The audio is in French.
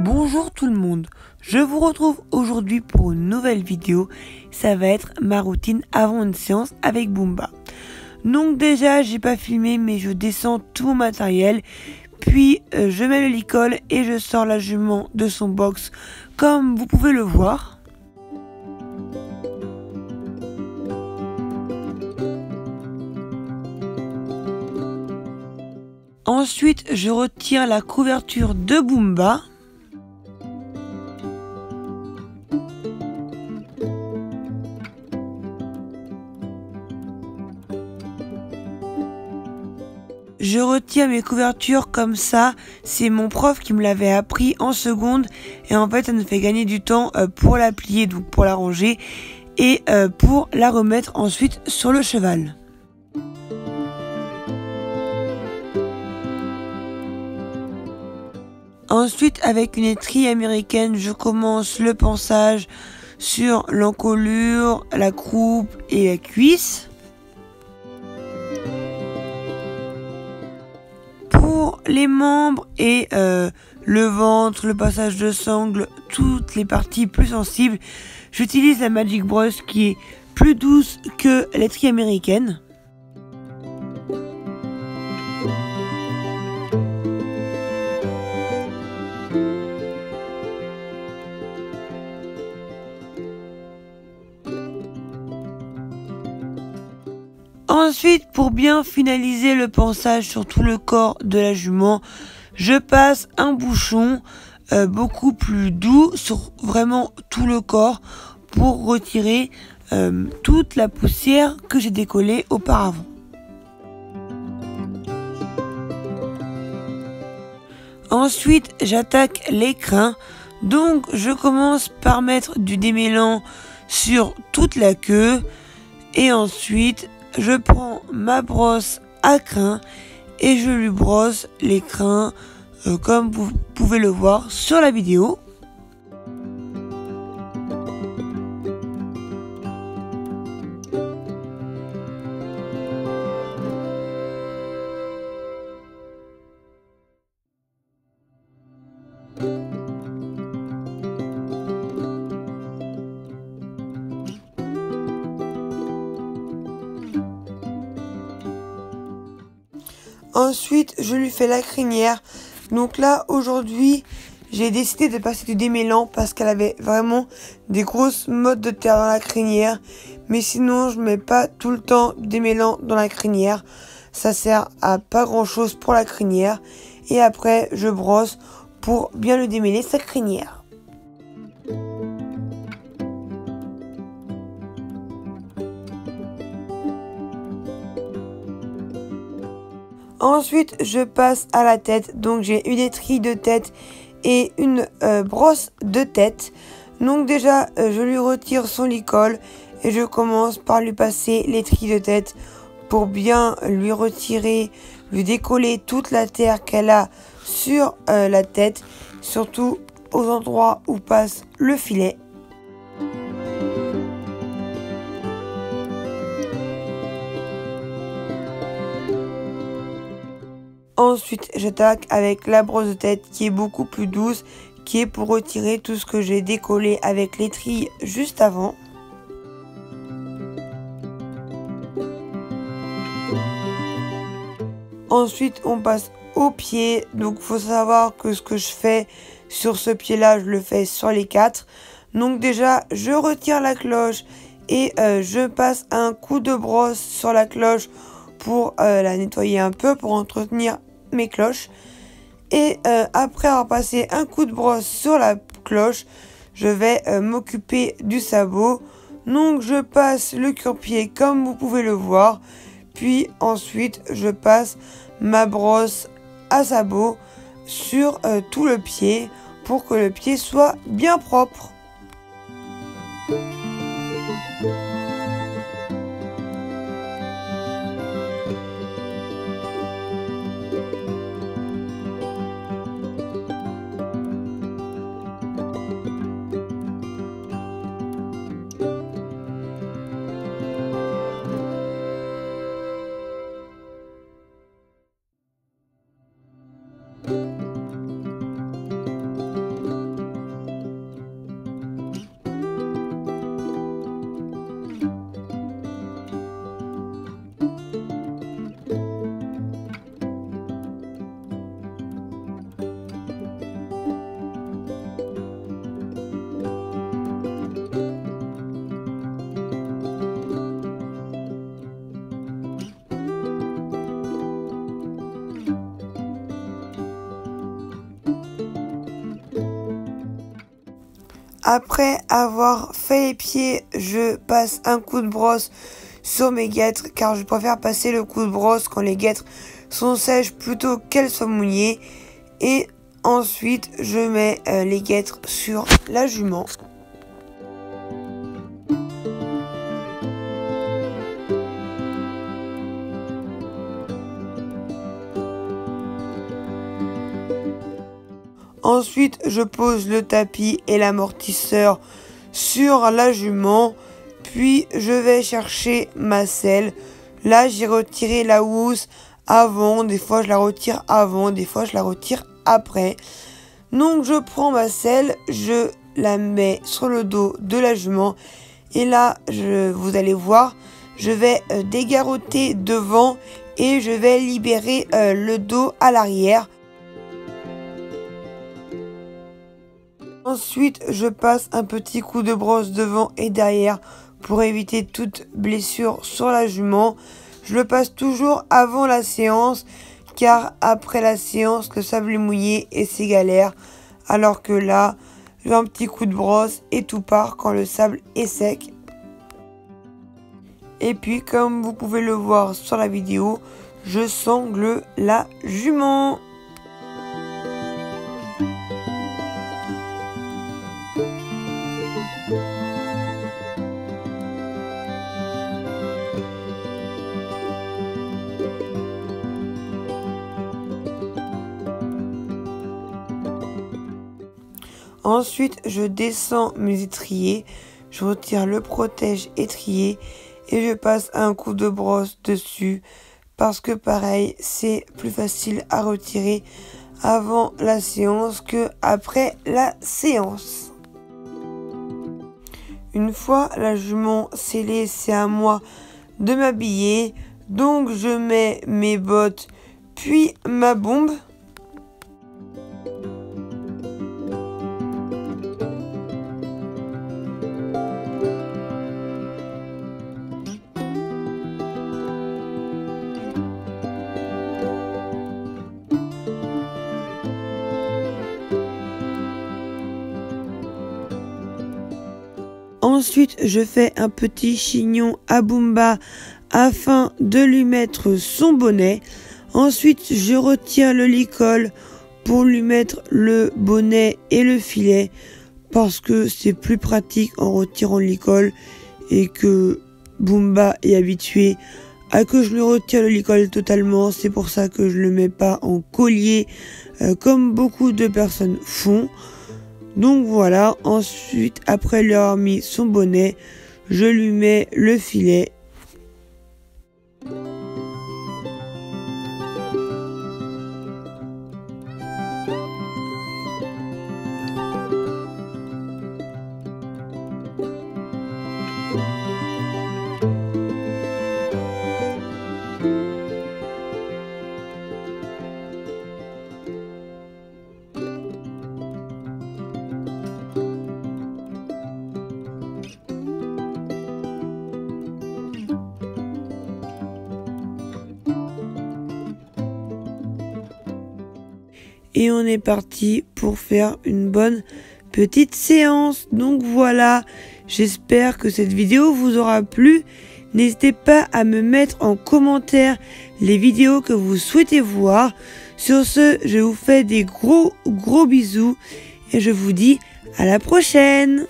Bonjour tout le monde, je vous retrouve aujourd'hui pour une nouvelle vidéo. Ça va être ma routine avant une séance avec Bumba. Donc déjà j'ai pas filmé mais je descends tout mon matériel. Puis je mets le licol et je sors la jument de son box comme vous pouvez le voir. Ensuite je retire la couverture de Bumba. Je retire mes couvertures comme ça, c'est mon prof qui me l'avait appris en seconde et en fait ça nous fait gagner du temps pour la plier, donc pour la ranger et pour la remettre ensuite sur le cheval. Ensuite avec une étrille américaine, je commence le pansage sur l'encolure, la croupe et la cuisse. Pour les membres et le ventre, le passage de sangle, toutes les parties plus sensibles, j'utilise la Magic Brush qui est plus douce que l'étrille américaine. Ensuite, pour bien finaliser le pansage sur tout le corps de la jument, je passe un bouchon beaucoup plus doux sur vraiment tout le corps pour retirer toute la poussière que j'ai décollée auparavant. Ensuite, j'attaque les crins. Donc, je commence par mettre du démêlant sur toute la queue et ensuite je prends ma brosse à crins et je lui brosse les crins comme vous pouvez le voir sur la vidéo. Ensuite, je lui fais la crinière. Donc là, aujourd'hui, j'ai décidé de passer du démêlant parce qu'elle avait vraiment des grosses mottes de terre dans la crinière. Mais sinon, je mets pas tout le temps du démêlant dans la crinière. Ça sert à pas grand chose pour la crinière. Et après, je brosse pour bien le démêler sa crinière. Ensuite, je passe à la tête. Donc, j'ai une étrille de tête et une brosse de tête. Donc, déjà, je lui retire son licol et je commence par lui passer l'étrille de tête pour bien lui retirer, lui décoller toute la terre qu'elle a sur la tête, surtout aux endroits où passe le filet. Ensuite, j'attaque avec la brosse de tête qui est beaucoup plus douce, qui est pour retirer tout ce que j'ai décollé avec l'étrille juste avant. Ensuite, on passe au pied. Donc, il faut savoir que ce que je fais sur ce pied-là, je le fais sur les quatre. Donc, déjà, je retire la cloche et je passe un coup de brosse sur la cloche pour la nettoyer un peu, pour entretenir mes cloches. Et après avoir passé un coup de brosse sur la cloche, je vais m'occuper du sabot. Donc je passe le cure-pied comme vous pouvez le voir. Puis ensuite je passe ma brosse à sabot sur tout le pied pour que le pied soit bien propre. Après avoir fait les pieds, je passe un coup de brosse sur mes guêtres car je préfère passer le coup de brosse quand les guêtres sont sèches plutôt qu'elles soient mouillées. Et ensuite, je mets les guêtres sur la jument. Ensuite, je pose le tapis et l'amortisseur sur la jument. Puis, je vais chercher ma selle. Là, j'ai retiré la housse avant. Des fois, je la retire avant. Des fois, je la retire après. Donc, je prends ma selle. Je la mets sur le dos de la jument. Et là, vous allez voir, je vais dégarrotter devant. Et je vais libérer le dos à l'arrière. Ensuite, je passe un petit coup de brosse devant et derrière pour éviter toute blessure sur la jument. Je le passe toujours avant la séance car après la séance, le sable est mouillé et c'est galère. Alors que là, j'ai un petit coup de brosse et tout part quand le sable est sec. Et puis, comme vous pouvez le voir sur la vidéo, je sangle la jument. Ensuite, je descends mes étriers, je retire le protège-étrier et je passe un coup de brosse dessus parce que pareil, c'est plus facile à retirer avant la séance que après la séance. Une fois la jument scellée, c'est à moi de m'habiller. Donc je mets mes bottes puis ma bombe. Ensuite, je fais un petit chignon à Bumba afin de lui mettre son bonnet. Ensuite, je retire le licol pour lui mettre le bonnet et le filet parce que c'est plus pratique en retirant le licol et que Bumba est habitué à que je lui retire le licol totalement. C'est pour ça que je le mets pas en collier comme beaucoup de personnes font. Donc voilà, ensuite, après lui avoir mis son bonnet, je lui mets le filet. Et on est parti pour faire une bonne petite séance. Donc voilà, j'espère que cette vidéo vous aura plu. N'hésitez pas à me mettre en commentaire les vidéos que vous souhaitez voir. Sur ce, je vous fais des gros bisous et je vous dis à la prochaine.